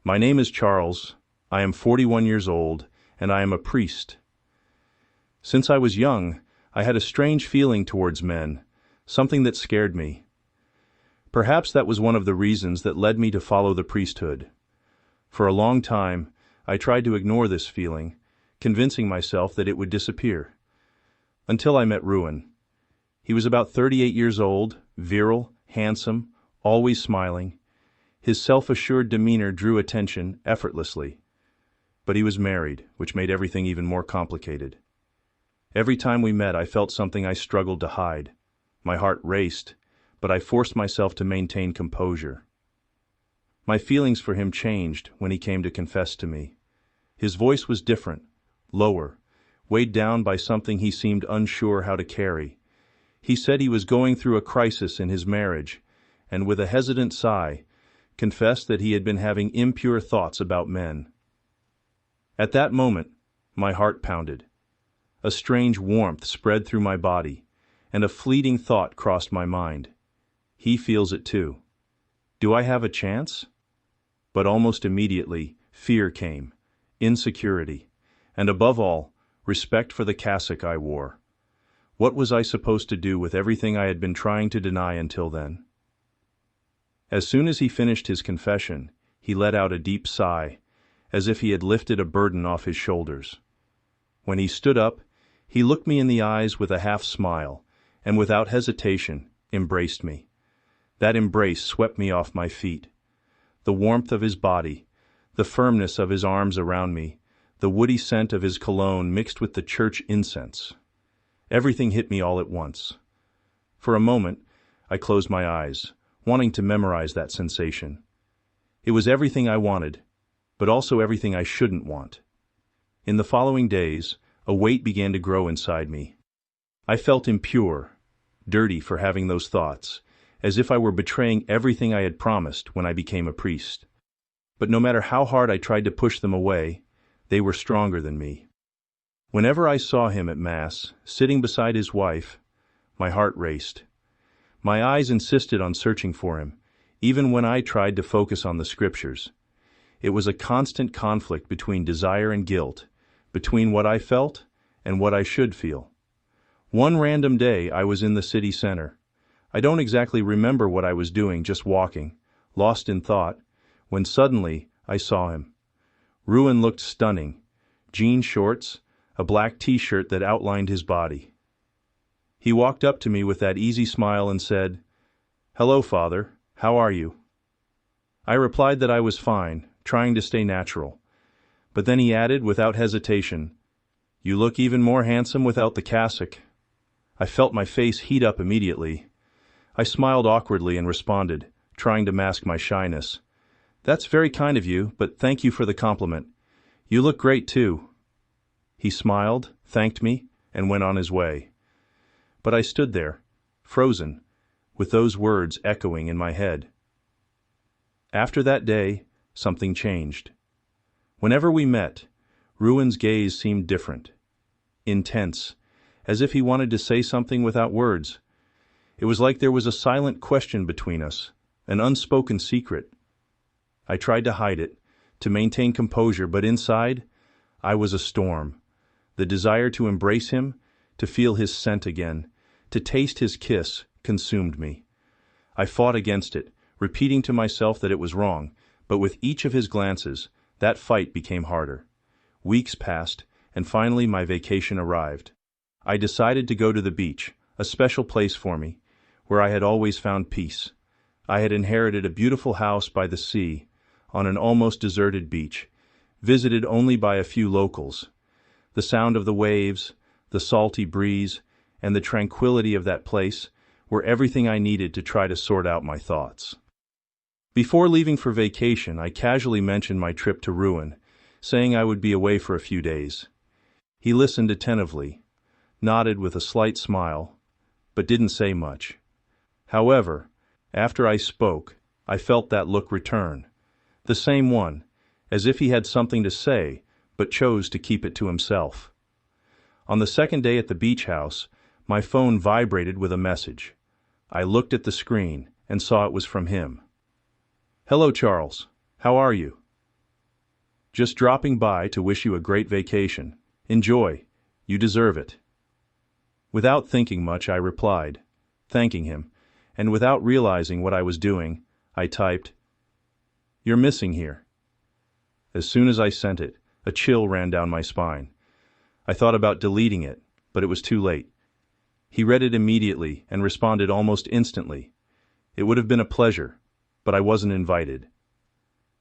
My name is Charles. I am 41 years old, and I am a priest. Since I was young, I had a strange feeling towards men, something that scared me. Perhaps that was one of the reasons that led me to follow the priesthood. For a long time, I tried to ignore this feeling, convincing myself that it would disappear. Until I met Ruan. He was about 38 years old, virile, handsome, always smiling. His self-assured demeanor drew attention effortlessly. But he was married, which made everything even more complicated. Every time we met, I felt something I struggled to hide. My heart raced, but I forced myself to maintain composure. My feelings for him changed when he came to confess to me. His voice was different, lower, weighed down by something he seemed unsure how to carry. He said he was going through a crisis in his marriage, and with a hesitant sigh, confessed that he had been having impure thoughts about men. At that moment, my heart pounded. A strange warmth spread through my body, and a fleeting thought crossed my mind. He feels it too. Do I have a chance? But almost immediately, fear came, insecurity, and above all, respect for the cassock I wore. What was I supposed to do with everything I had been trying to deny until then? As soon as he finished his confession, he let out a deep sigh, as if he had lifted a burden off his shoulders. When he stood up, he looked me in the eyes with a half smile, and without hesitation, embraced me. That embrace swept me off my feet. The warmth of his body, the firmness of his arms around me, the woody scent of his cologne mixed with the church incense. Everything hit me all at once. For a moment, I closed my eyes, wanting to memorize that sensation. It was everything I wanted, but also everything I shouldn't want. In the following days, a weight began to grow inside me. I felt impure, dirty for having those thoughts, as if I were betraying everything I had promised when I became a priest. But no matter how hard I tried to push them away, they were stronger than me. Whenever I saw him at Mass, sitting beside his wife, my heart raced. My eyes insisted on searching for him, even when I tried to focus on the scriptures. It was a constant conflict between desire and guilt, between what I felt and what I should feel. One random day I was in the city center. I don't exactly remember what I was doing, just walking, lost in thought, when suddenly I saw him. Ruan looked stunning. Jean shorts, a black t-shirt that outlined his body. He walked up to me with that easy smile and said, "Hello, Father. How are you?" I replied that I was fine, trying to stay natural. But then he added without hesitation, "You look even more handsome without the cassock." I felt my face heat up immediately. I smiled awkwardly and responded, trying to mask my shyness. "That's very kind of you, but thank you for the compliment. You look great too." He smiled, thanked me, and went on his way. But I stood there, frozen, with those words echoing in my head. After that day, something changed. Whenever we met, Ruan's gaze seemed different, intense, as if he wanted to say something without words. It was like there was a silent question between us, an unspoken secret. I tried to hide it, to maintain composure, but inside, I was a storm. The desire to embrace him, to feel his scent again, to taste his kiss, consumed me. I fought against it, repeating to myself that it was wrong, but with each of his glances, that fight became harder. Weeks passed, and finally my vacation arrived. I decided to go to the beach, a special place for me, where I had always found peace. I had inherited a beautiful house by the sea, on an almost deserted beach, visited only by a few locals. The sound of the waves, the salty breeze, and the tranquility of that place were everything I needed to try to sort out my thoughts. Before leaving for vacation, I casually mentioned my trip to Ruan, saying I would be away for a few days. He listened attentively, nodded with a slight smile, but didn't say much. However, after I spoke, I felt that look return, the same one, as if he had something to say, but chose to keep it to himself. On the second day at the beach house, my phone vibrated with a message. I looked at the screen and saw it was from him. "Hello, Charles. How are you? Just dropping by to wish you a great vacation. Enjoy. You deserve it." Without thinking much, I replied, thanking him, and without realizing what I was doing, I typed, "You're missing here." As soon as I sent it, a chill ran down my spine. I thought about deleting it, but it was too late. He read it immediately and responded almost instantly. It would have been a pleasure, but I wasn't invited.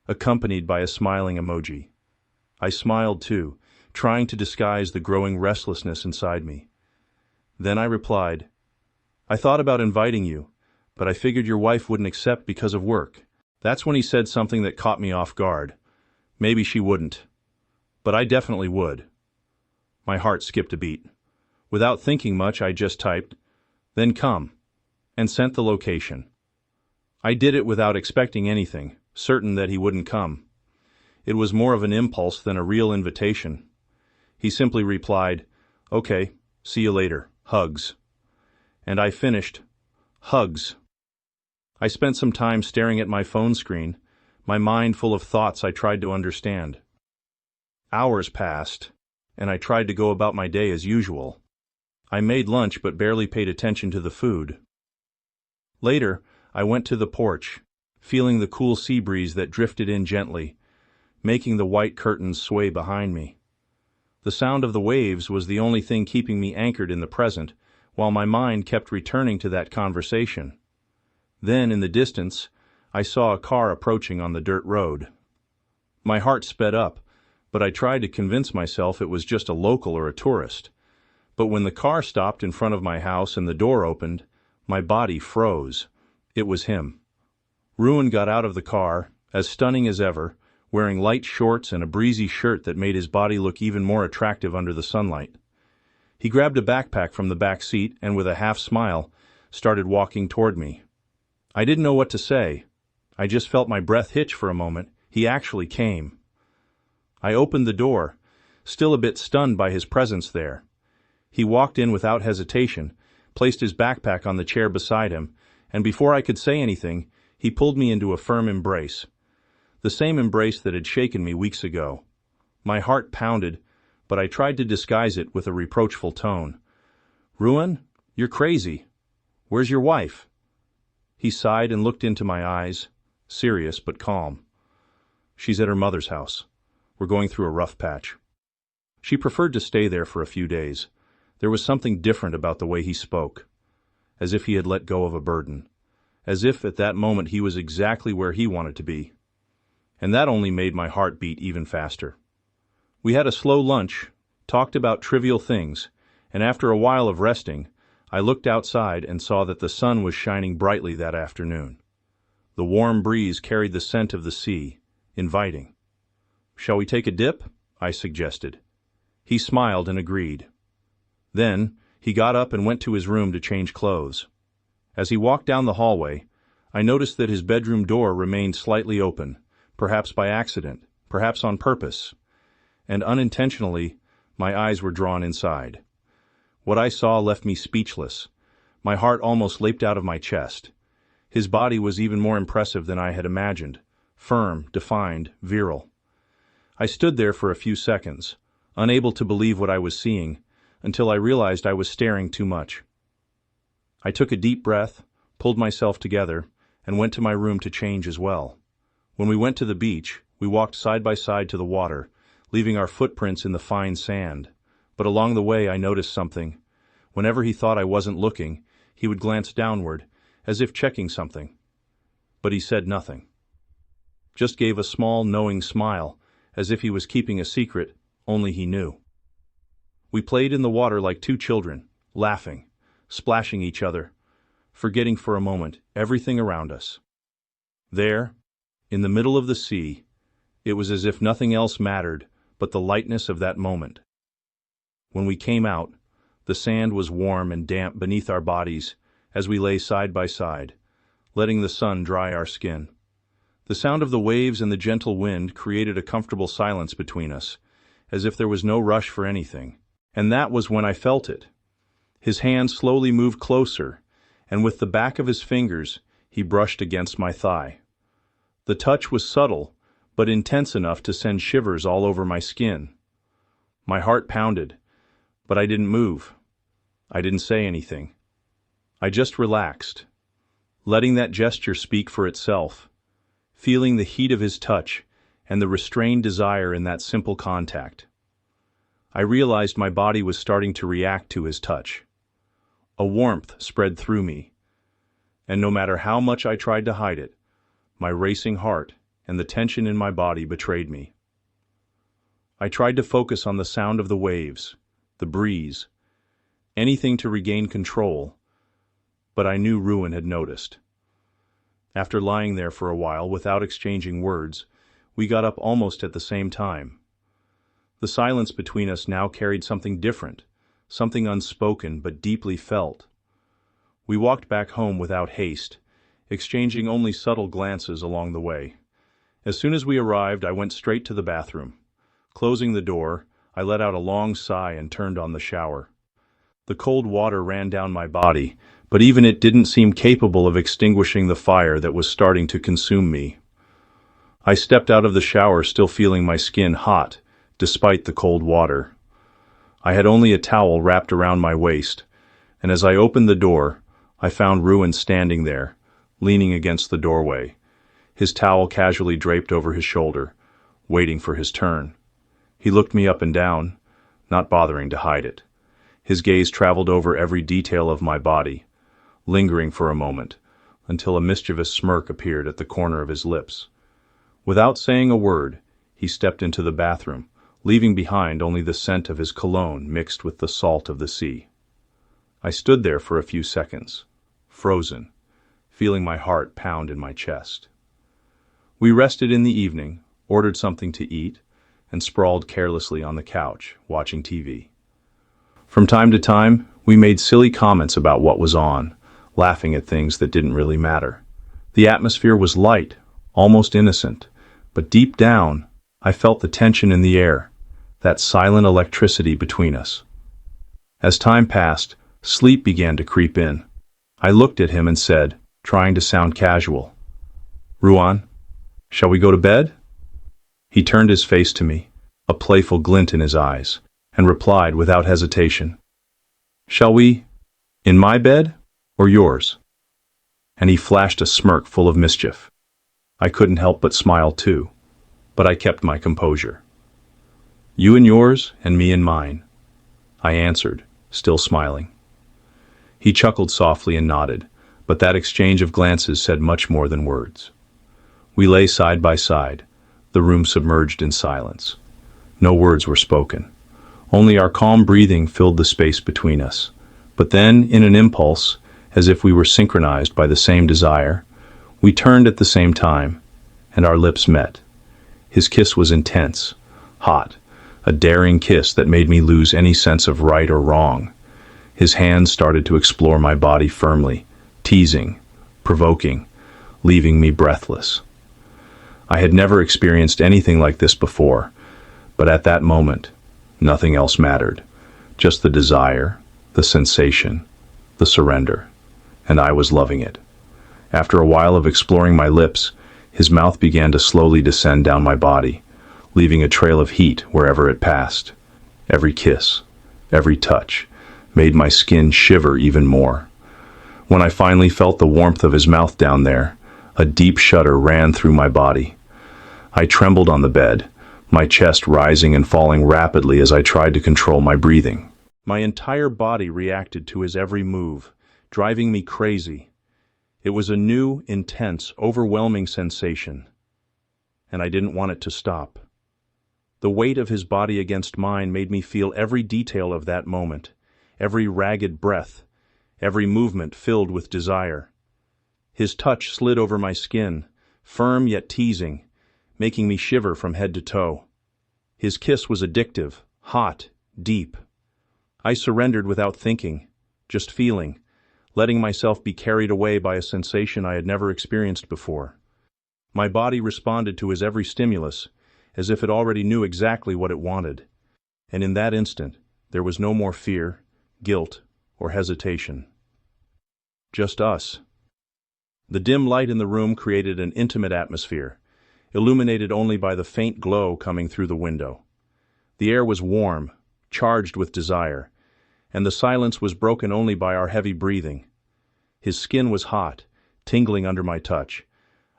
Accompanied by a smiling emoji. I smiled too, trying to disguise the growing restlessness inside me. Then I replied, "I thought about inviting you, but I figured your wife wouldn't accept because of work." That's when he said something that caught me off guard. Maybe she wouldn't, but I definitely would. My heart skipped a beat. Without thinking much, I just typed, "Then come," and sent the location. I did it without expecting anything, certain that he wouldn't come. It was more of an impulse than a real invitation. He simply replied, "Okay, see you later, hugs." And I finished, "Hugs." I spent some time staring at my phone screen, my mind full of thoughts I tried to understand. Hours passed, and I tried to go about my day as usual. I made lunch but barely paid attention to the food. Later, I went to the porch, feeling the cool sea breeze that drifted in gently, making the white curtains sway behind me. The sound of the waves was the only thing keeping me anchored in the present, while my mind kept returning to that conversation. Then, in the distance, I saw a car approaching on the dirt road. My heart sped up, but I tried to convince myself it was just a local or a tourist. But when the car stopped in front of my house and the door opened, my body froze. It was him. Ruan got out of the car, as stunning as ever, wearing light shorts and a breezy shirt that made his body look even more attractive under the sunlight. He grabbed a backpack from the back seat and, with a half smile, started walking toward me. I didn't know what to say. I just felt my breath hitch for a moment. He actually came. I opened the door, still a bit stunned by his presence there. He walked in without hesitation, placed his backpack on the chair beside him, and before I could say anything, he pulled me into a firm embrace. The same embrace that had shaken me weeks ago. My heart pounded, but I tried to disguise it with a reproachful tone. "Ruan, you're crazy. Where's your wife?" He sighed and looked into my eyes, serious but calm. "She's at her mother's house. We're going through a rough patch." She preferred to stay there for a few days. There was something different about the way he spoke, as if he had let go of a burden, as if at that moment he was exactly where he wanted to be. And that only made my heart beat even faster. We had a slow lunch, talked about trivial things, and after a while of resting, I looked outside and saw that the sun was shining brightly that afternoon. The warm breeze carried the scent of the sea, inviting. "Shall we take a dip?" I suggested. He smiled and agreed. Then, he got up and went to his room to change clothes. As he walked down the hallway, I noticed that his bedroom door remained slightly open, perhaps by accident, perhaps on purpose. And unintentionally, my eyes were drawn inside. What I saw left me speechless. My heart almost leaped out of my chest. His body was even more impressive than I had imagined, firm, defined, virile. I stood there for a few seconds, unable to believe what I was seeing, until I realized I was staring too much. I took a deep breath, pulled myself together, and went to my room to change as well. When we went to the beach, we walked side by side to the water, leaving our footprints in the fine sand. But along the way I noticed something. Whenever he thought I wasn't looking, he would glance downward, as if checking something. But he said nothing. Just gave a small, knowing smile, as if he was keeping a secret only he knew. We played in the water like two children, laughing, splashing each other, forgetting for a moment everything around us. There, in the middle of the sea, it was as if nothing else mattered but the lightness of that moment. When we came out, the sand was warm and damp beneath our bodies as we lay side by side, letting the sun dry our skin. The sound of the waves and the gentle wind created a comfortable silence between us, as if there was no rush for anything. And that was when I felt it. His hand slowly moved closer, and with the back of his fingers, he brushed against my thigh. The touch was subtle, but intense enough to send shivers all over my skin. My heart pounded, but I didn't move. I didn't say anything. I just relaxed, letting that gesture speak for itself, feeling the heat of his touch and the restrained desire in that simple contact. I realized my body was starting to react to his touch. A warmth spread through me, and no matter how much I tried to hide it, my racing heart and the tension in my body betrayed me. I tried to focus on the sound of the waves, the breeze, anything to regain control, but I knew Ruan had noticed. After lying there for a while without exchanging words, we got up almost at the same time. The silence between us now carried something different, something unspoken but deeply felt. We walked back home without haste, exchanging only subtle glances along the way. As soon as we arrived, I went straight to the bathroom. Closing the door, I let out a long sigh and turned on the shower. The cold water ran down my body, but even it didn't seem capable of extinguishing the fire that was starting to consume me. I stepped out of the shower still feeling my skin hot, despite the cold water. I had only a towel wrapped around my waist, and as I opened the door, I found Ruan standing there, leaning against the doorway, his towel casually draped over his shoulder, waiting for his turn. He looked me up and down, not bothering to hide it. His gaze traveled over every detail of my body, lingering for a moment, until a mischievous smirk appeared at the corner of his lips. Without saying a word, he stepped into the bathroom, leaving behind only the scent of his cologne mixed with the salt of the sea. I stood there for a few seconds, frozen, feeling my heart pound in my chest. We rested in the evening, ordered something to eat, and sprawled carelessly on the couch, watching TV. From time to time, we made silly comments about what was on, laughing at things that didn't really matter. The atmosphere was light, almost innocent, but deep down, I felt the tension in the air, that silent electricity between us. As time passed, sleep began to creep in. I looked at him and said, trying to sound casual, "Ruan, shall we go to bed?" He turned his face to me, a playful glint in his eyes, and replied without hesitation, "Shall we? In my bed or yours?" And he flashed a smirk full of mischief. I couldn't help but smile too, but I kept my composure. "You in yours and me in mine," I answered, still smiling. He chuckled softly and nodded, but that exchange of glances said much more than words. We lay side by side, the room submerged in silence. No words were spoken. Only our calm breathing filled the space between us. But then, in an impulse, as if we were synchronized by the same desire, we turned at the same time, and our lips met. His kiss was intense, hot, a daring kiss that made me lose any sense of right or wrong. His hands started to explore my body firmly, teasing, provoking, leaving me breathless. I had never experienced anything like this before, but at that moment, nothing else mattered. Just the desire, the sensation, the surrender, and I was loving it. After a while of exploring my lips, his mouth began to slowly descend down my body, leaving a trail of heat wherever it passed. Every kiss, every touch, made my skin shiver even more. When I finally felt the warmth of his mouth down there, a deep shudder ran through my body. I trembled on the bed, my chest rising and falling rapidly as I tried to control my breathing. My entire body reacted to his every move, driving me crazy. It was a new, intense, overwhelming sensation, and I didn't want it to stop. The weight of his body against mine made me feel every detail of that moment, every ragged breath, every movement filled with desire. His touch slid over my skin, firm yet teasing, making me shiver from head to toe. His kiss was addictive, hot, deep. I surrendered without thinking, just feeling, letting myself be carried away by a sensation I had never experienced before. My body responded to his every stimulus, as if it already knew exactly what it wanted. And in that instant, there was no more fear, guilt, or hesitation. Just us. The dim light in the room created an intimate atmosphere. illuminated only by the faint glow coming through the window. The air was warm, charged with desire, and the silence was broken only by our heavy breathing. His skin was hot, tingling under my touch.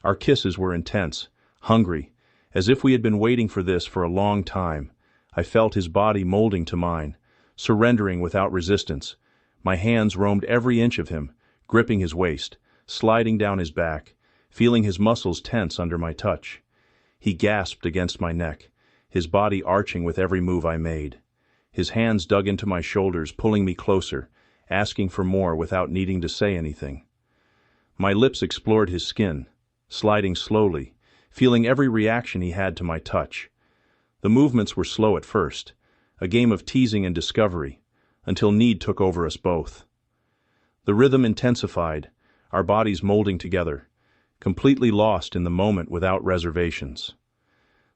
Our kisses were intense, hungry, as if we had been waiting for this for a long time. I felt his body molding to mine, surrendering without resistance. My hands roamed every inch of him, gripping his waist, sliding down his back, feeling his muscles tense under my touch. He gasped against my neck, his body arching with every move I made. His hands dug into my shoulders, pulling me closer, asking for more without needing to say anything. My lips explored his skin, sliding slowly, feeling every reaction he had to my touch. The movements were slow at first, a game of teasing and discovery, until need took over us both. The rhythm intensified, our bodies molding together, completely lost in the moment without reservations.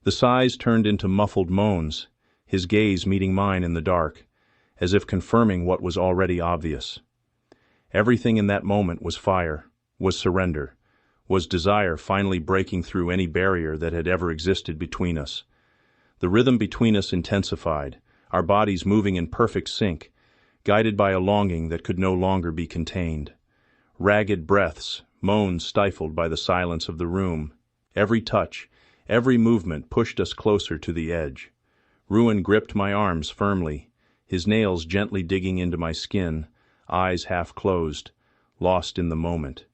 The sighs turned into muffled moans, his gaze meeting mine in the dark, as if confirming what was already obvious. Everything in that moment was fire, was surrender, was desire finally breaking through any barrier that had ever existed between us. The rhythm between us intensified, our bodies moving in perfect sync, guided by a longing that could no longer be contained. Ragged breaths, moans stifled by the silence of the room. Every touch, every movement pushed us closer to the edge. Ruan gripped my arms firmly, his nails gently digging into my skin, eyes half closed, lost in the moment.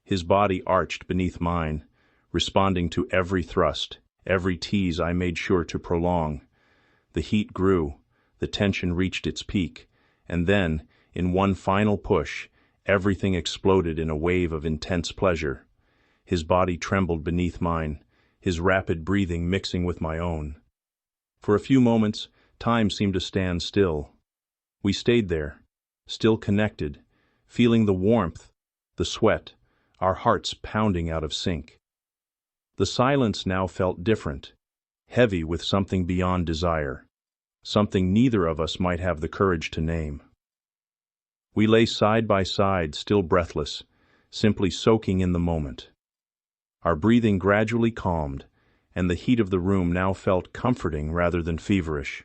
His body arched beneath mine, responding to every thrust, every tease I made sure to prolong. The heat grew, the tension reached its peak, and then, in one final push, everything exploded in a wave of intense pleasure. His body trembled beneath mine, his rapid breathing mixing with my own. For a few moments, time seemed to stand still. We stayed there, still connected, feeling the warmth, the sweat, our hearts pounding out of sync. The silence now felt different, heavy with something beyond desire, something neither of us might have the courage to name. We lay side by side, still breathless, simply soaking in the moment. Our breathing gradually calmed, and the heat of the room now felt comforting rather than feverish.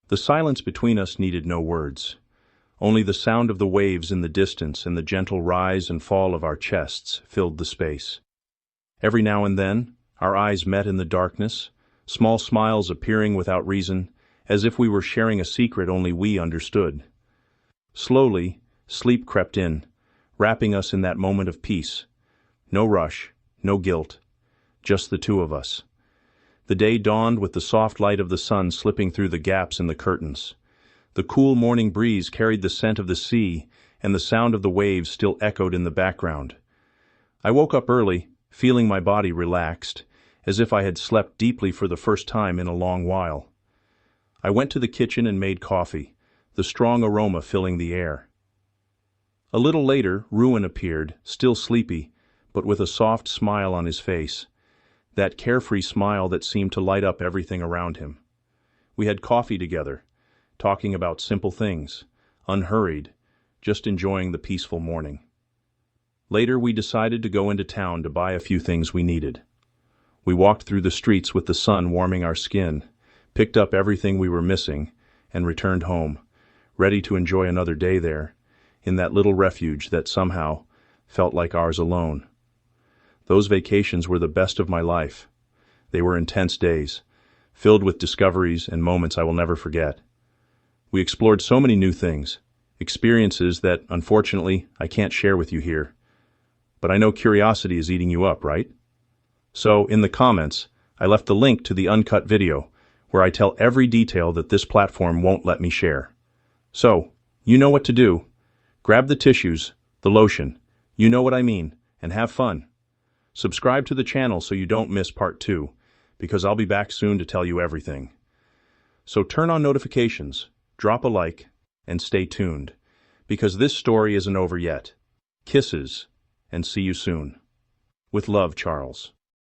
The silence between us needed no words. Only the sound of the waves in the distance and the gentle rise and fall of our chests filled the space. Every now and then, our eyes met in the darkness, small smiles appearing without reason, as if we were sharing a secret only we understood. Slowly, sleep crept in, wrapping us in that moment of peace. No rush, no guilt, just the two of us. The day dawned with the soft light of the sun slipping through the gaps in the curtains. The cool morning breeze carried the scent of the sea, and the sound of the waves still echoed in the background. I woke up early, feeling my body relaxed, as if I had slept deeply for the first time in a long while. I went to the kitchen and made coffee, the strong aroma filling the air. A little later, Ruan appeared, still sleepy, but with a soft smile on his face, that carefree smile that seemed to light up everything around him. We had coffee together, talking about simple things, unhurried, just enjoying the peaceful morning. Later, we decided to go into town to buy a few things we needed. We walked through the streets with the sun warming our skin, picked up everything we were missing, and returned home, ready to enjoy another day there, in that little refuge that somehow felt like ours alone. Those vacations were the best of my life. They were intense days, filled with discoveries and moments I will never forget. We explored so many new things, experiences that, unfortunately, I can't share with you here. But I know curiosity is eating you up, right? So, in the comments, I left the link to the uncut video, where I tell every detail that this platform won't let me share. So, you know what to do. Grab the tissues, the lotion, you know what I mean, and have fun. Subscribe to the channel so you don't miss part 2, because I'll be back soon to tell you everything. So turn on notifications, drop a like, and stay tuned, because this story isn't over yet. Kisses, and see you soon. With love, Charles.